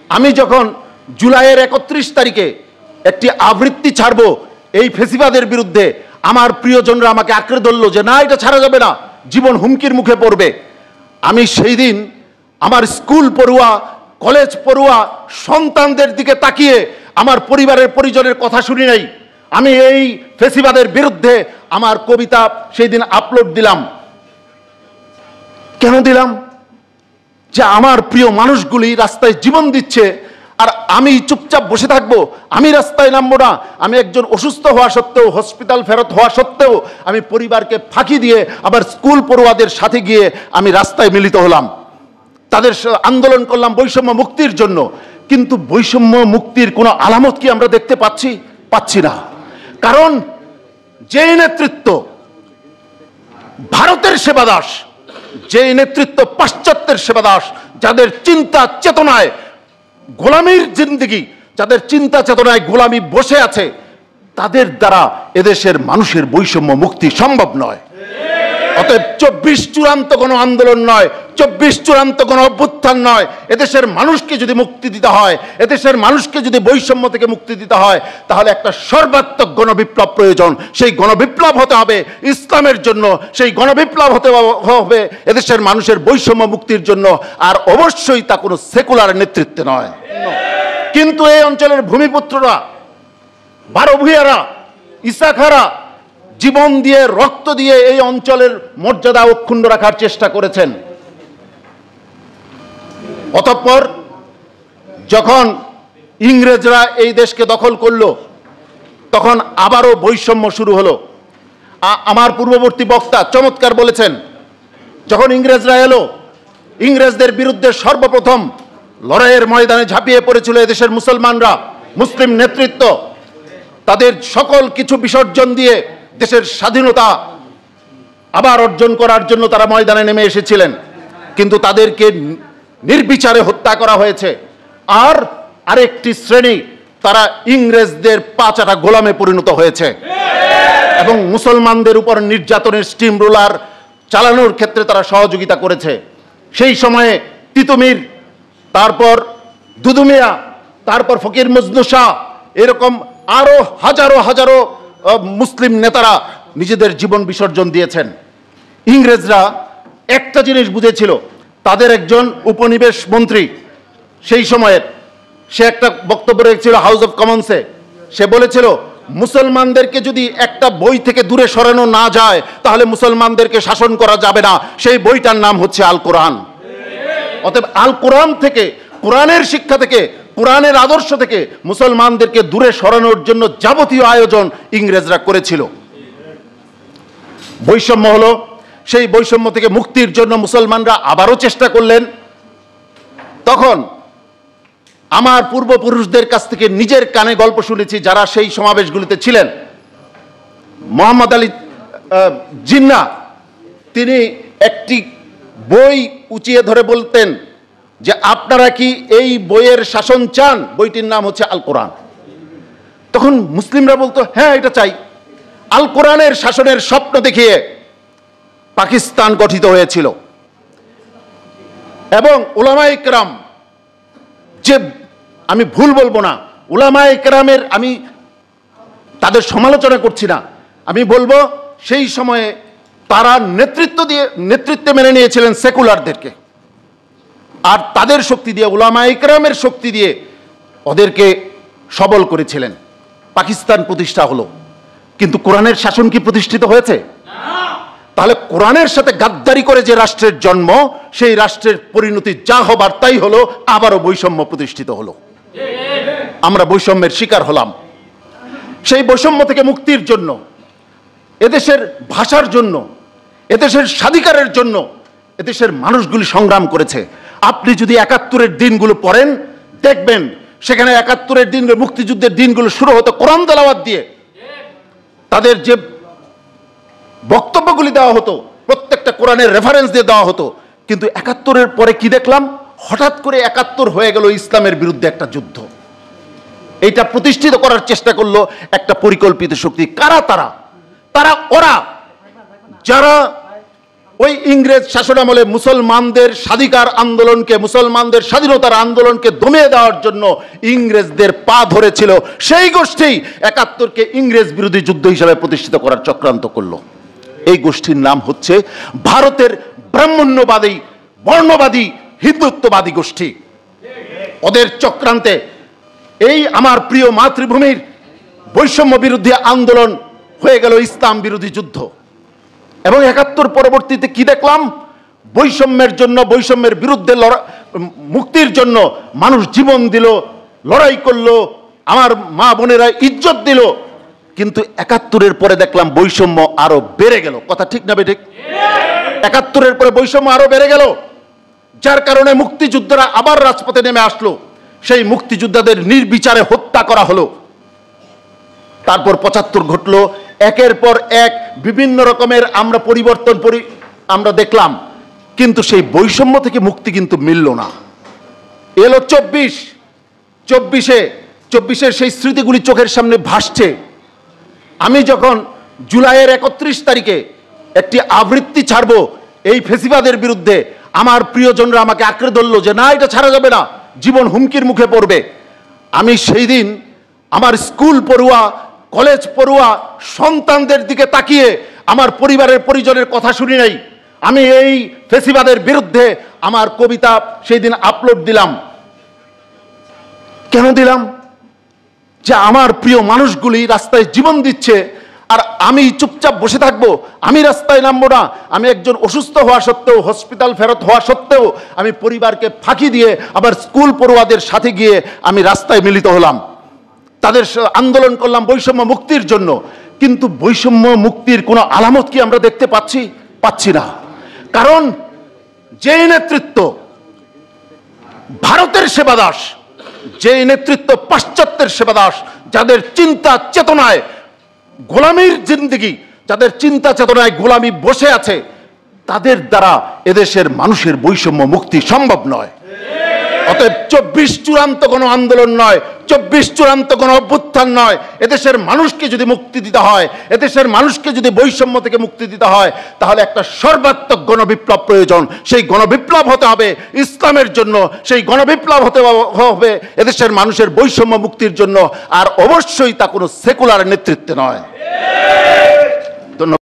আমি যখন জুলাইয়ের 31 তারিখে একটি আবৃত্তি ছাড়ব এই ফেসিবাদের বিরুদ্ধে, আমার প্রিয়জনরা আমাকে আঁকড়ে ধরলো যে না, এটা ছাড়া যাবে না, জীবন হুমকির মুখে পড়বে। আমি সেই দিন আমার স্কুল পড়ুয়া, কলেজ পড়ুয়া সন্তানদের দিকে তাকিয়ে আমার পরিবারের পরিজনের কথা শুনি নাই। আমি এই ফেসিবাদের বিরুদ্ধে আমার কবিতা সেই দিন আপলোড দিলাম। কেন দিলাম? যে আমার প্রিয় মানুষগুলি রাস্তায় জীবন দিচ্ছে, আর আমি চুপচাপ বসে থাকবো? আমি রাস্তায় নামবো না? আমি একজন অসুস্থ হওয়া সত্ত্বেও, হসপিটাল ফেরত হওয়া সত্ত্বেও আমি পরিবারকে ফাঁকি দিয়ে আবার স্কুল পড়ুয়াদের সাথে গিয়ে আমি রাস্তায় মিলিত হলাম, তাদের আন্দোলন করলাম বৈষম্য মুক্তির জন্য। কিন্তু বৈষম্য মুক্তির কোনো আলামত কি আমরা দেখতে পাচ্ছি না। কারণ যে নেতৃত্ব ভারতের সেবাদাস, যে নেতৃত্ব পাশ্চাত্যের সেবাদাস, যাদের চিন্তা চেতনায় গোলামীর জিন্দেগি, যাদের চিন্তা চেতনায় গোলামি বসে আছে, তাদের দ্বারা এদেশের মানুষের বৈষম্য মুক্তি সম্ভব নয়। অতএব 24 চূড়ান্ত কোনো আন্দোলন নয়, 24 চূড়ান্ত কোনো অভ্যুত্থান নয়। এদেশের মানুষকে যদি মুক্তি দিতে হয়, এদেশের মানুষকে যদি বৈষম্য থেকে মুক্তি দিতে হয়, তাহলে একটা সর্বাত্মক গণবিপ্লব প্রয়োজন। সেই গণবিপ্লব হতে হবে ইসলামের জন্য, সেই গণবিপ্লব হতে হবে এদেশের মানুষের বৈষম্য মুক্তির জন্য, আর অবশ্যই তা কোনো সেকুলার নেতৃত্বে নয়। কিন্তু এই অঞ্চলের ভূমিপুত্ররা, বারো ভূঁইয়ারা, ইসাখারা জীবন দিয়ে, রক্ত দিয়ে এই অঞ্চলের মর্যাদা অক্ষুণ্ণ রাখার চেষ্টা করেছেন। অতঃপর যখন ইংরেজরা এই দেশকে দখল করলো, তখন আবারও বৈষম্য শুরু হলো। আমার পূর্ববর্তী বক্তা চমৎকার বলেছেন, যখন ইংরেজরা এলো, ইংরেজদের বিরুদ্ধে সর্বপ্রথম লড়াইয়ের ময়দানে ঝাঁপিয়ে পড়েছিল এদেশের মুসলমানরা, মুসলিম নেতৃত্ব। তাদের সকল কিছু বিসর্জন দিয়ে দেশের স্বাধীনতা আবার অর্জন করার জন্য তারা ময়দানে নেমে এসেছিলেন। কিন্তু তাদেরকে নির্বিচারে হত্যা করা হয়েছে। আর আরেকটি শ্রেণী, তারা ইংরেজদের পাচাটা গোলামে পরিণত হয়েছে এবং মুসলমানদের উপর নির্যাতনের স্টিম রোলার চালানোর ক্ষেত্রে তারা সহযোগিতা করেছে। সেই সময়ে তিতুমির, তারপর দুদু মিয়া, তারপর ফকির মজনু শাহ, এরকম আরো হাজারো হাজারো মুসলিম নেতারা নিজেদের জীবন বিসর্জন দিয়েছেন। ইংরেজরা একটা জিনিস বুঝেছিল, তাদের একজন উপনিবেশ মন্ত্রী সেই সময়ের, সে একটা বক্তব্য রেখেছিল হাউস অফ কমন্সে। সে বলেছিল, মুসলমানদেরকে যদি একটা বই থেকে দূরে সরানো না যায়, তাহলে মুসলমানদেরকে শাসন করা যাবে না। সেই বইটার নাম হচ্ছে আল কোরআন। অতএব আল কোরআন থেকে, কোরআনের শিক্ষা থেকে, কোরআনের আদর্শ থেকে মুসলমানদেরকে দূরে সরানোর জন্য যাবতীয় আয়োজন ইংরেজরা করেছিল। বৈষম্য হলো, সেই বৈষম্য থেকে মুক্তির জন্য মুসলমানরা আবারও চেষ্টা করলেন। তখন আমার পূর্বপুরুষদের কাছ থেকে নিজের কানে গল্প শুনেছি, যারা সেই সমাবেশগুলিতে ছিলেন। মোহাম্মদ আলী জিন্নাহ, তিনি একটি বই উঁচিয়ে ধরে বলতেন যে আপনারা কি এই বইয়ের শাসন চান? বইটির নাম হচ্ছে আল কোরআন। তখন মুসলিমরা বলতো, হ্যাঁ, এটা চাই। আল কোরআনের শাসনের স্বপ্ন দেখিয়ে পাকিস্তান গঠিত হয়েছিল এবং উলামায়ে কেরাম, যে আমি ভুল বলবো না, উলামায়ে কেরামের, আমি তাদের সমালোচনা করছি না, আমি বলবো সেই সময়ে তারা নেতৃত্বে মেনে নিয়েছিলেন সেকুলারদেরকে, আর তাদের শক্তি দিয়ে, উলামায়ে কেরামের শক্তি দিয়ে ওদেরকে সবল করেছিলেন। পাকিস্তান প্রতিষ্ঠা হলো, কিন্তু কোরআনের শাসন কি প্রতিষ্ঠিত হয়েছে? তাহলে কোরআনের সাথে গাদ্দারি করে যে রাষ্ট্রের জন্ম, সেই রাষ্ট্রের পরিণতি যা হবার তাই হলো, আবারও বৈষম্য প্রতিষ্ঠিত হলো। আমরা বৈষম্যের শিকার হলাম। সেই বৈষম্য থেকে মুক্তির জন্য, এদেশের ভাষার জন্য, এদেশের স্বাধিকারের জন্য এদেশের মানুষগুলি সংগ্রাম করেছে। আপনি যদি ৭১-এর দিনগুলো পড়েন, দেখবেন সেখানে ৭১-এর দিন, মুক্তিযুদ্ধের দিনগুলো শুরু হতো কোরআন তেলাওয়াত দিয়ে। তাদের যে বক্তব্যগুলি দেওয়া হতো, প্রত্যেকটা কোরআনের রেফারেন্স দিয়ে দেওয়া হতো। কিন্তু ৭১-এর পরে কি দেখলাম? হঠাৎ করে ৭১ হয়ে গেল ইসলামের বিরুদ্ধে একটা যুদ্ধ। এইটা প্রতিষ্ঠিত করার চেষ্টা করলো একটা পরিকল্পিত শক্তি। কারা তারা? ওরা যারা ওই ইংরেজ শাসনামলে মুসলমানদের স্বাধিকার আন্দোলনকে, মুসলমানদের স্বাধীনতার আন্দোলনকে দমিয়ে দেওয়ার জন্য ইংরেজদের পা ধরেছিল, সেই গোষ্ঠী ৭১কে ইংরেজ বিরোধী যুদ্ধ হিসাবে প্রতিষ্ঠিত করার চক্রান্ত করলো। এই গোষ্ঠীর নাম হচ্ছে ভারতের ব্রাহ্মণ্যবাদী, বর্ণবাদী, হিন্দুত্ববাদী গোষ্ঠী। ওদের চক্রান্তে এই আমার প্রিয় মাতৃভূমির বৈষম্য বিরোধী আন্দোলন হয়ে গেল ইসলাম বিরোধী যুদ্ধ। এবং ৭১ পরবর্তীতে কি দেখলাম? বৈষম্যের জন্য, বৈষম্যের বিরুদ্ধে মুক্তির জন্য মানুষ জীবন দিল, লড়াই করলো, আমার মা বোনেরা ইজ্জত দিল। কিন্তু ৭১-এর পরে দেখলাম বৈষম্য আরো বেড়ে গেল। কথা ঠিক না বেঠিক? ৭১-এর পরে বৈষম্য আরো বেড়ে গেল, যার কারণে মুক্তিযোদ্ধারা আবার রাজপথে নেমে আসলো। সেই মুক্তিযোদ্ধাদের নির্বিচারে হত্যা করা হলো। তারপর ৭৫ ঘটলো, একের পর এক বিভিন্ন রকমের আমরা পরিবর্তন আমরা দেখলাম, কিন্তু সেই বৈষম্য থেকে মুক্তি কিন্তু মিলল না। এলো ২৪-এর সেই স্মৃতিগুলি চোখের সামনে ভাসছে। আমি যখন জুলাইয়ের ৩১ তারিখে একটি আবৃত্তি ছাড়বো এই ফেসিবাদের বিরুদ্ধে, আমার প্রিয়জনরা আমাকে আঁকড়ে ধরলো যে না, এটা ছাড়া যাবে না, জীবন হুমকির মুখে পড়বে। আমি সেই দিন আমার স্কুল পড়ুয়া, কলেজ পড়ুয়া সন্তানদের দিকে তাকিয়ে আমার পরিবারের পরিজনের কথা শুনি নাই। আমি এই ফেসিবাদের বিরুদ্ধে আমার কবিতা সেই দিন আপলোড দিলাম। কেন দিলাম? যে আমার প্রিয় মানুষগুলি রাস্তায় জীবন দিচ্ছে, আর আমি চুপচাপ বসে থাকবো? আমি রাস্তায় নামবো না? আমি একজন অসুস্থ হওয়া সত্ত্বেও, হসপিটাল ফেরত হওয়া সত্ত্বেও আমি পরিবারকে ফাঁকি দিয়ে আবার স্কুল পড়ুয়াদের সাথে গিয়ে আমি রাস্তায় মিলিত হলাম, তাদের আন্দোলন করলাম বৈষম্য মুক্তির জন্য। কিন্তু বৈষম্য মুক্তির কোনো আলামত কি আমরা দেখতে পাচ্ছি না। কারণ যে নেতৃত্ব ভারতের সেবাদাস, যে নেতৃত্ব পাশ্চাত্যের সেবাদাস, যাদের চিন্তা চেতনায় গোলামীর জিন্দেগি, যাদের চিন্তা চেতনায় গোলামি বসে আছে, তাদের দ্বারা এদেশের মানুষের বৈষম্য মুক্তি সম্ভব নয়। অতএব ২৪ চূড়ান্ত কোনো আন্দোলন নয়, ২৪ চূড়ান্ত কোনো অভ্যুত্থান নয়। এদেশের মানুষকে যদি মুক্তি দিতে হয়, এদেশের মানুষকে যদি বৈষম্য থেকে মুক্তি দিতে হয়, তাহলে একটা সর্বাত্মক গণবিপ্লব প্রয়োজন। সেই গণবিপ্লব হতে হবে ইসলামের জন্য, সেই গণবিপ্লব হতে হবে এদেশের মানুষের বৈষম্য মুক্তির জন্য। আর অবশ্যই তা কোনো সেকুলার নেতৃত্বে নয়। ধন্যবাদ।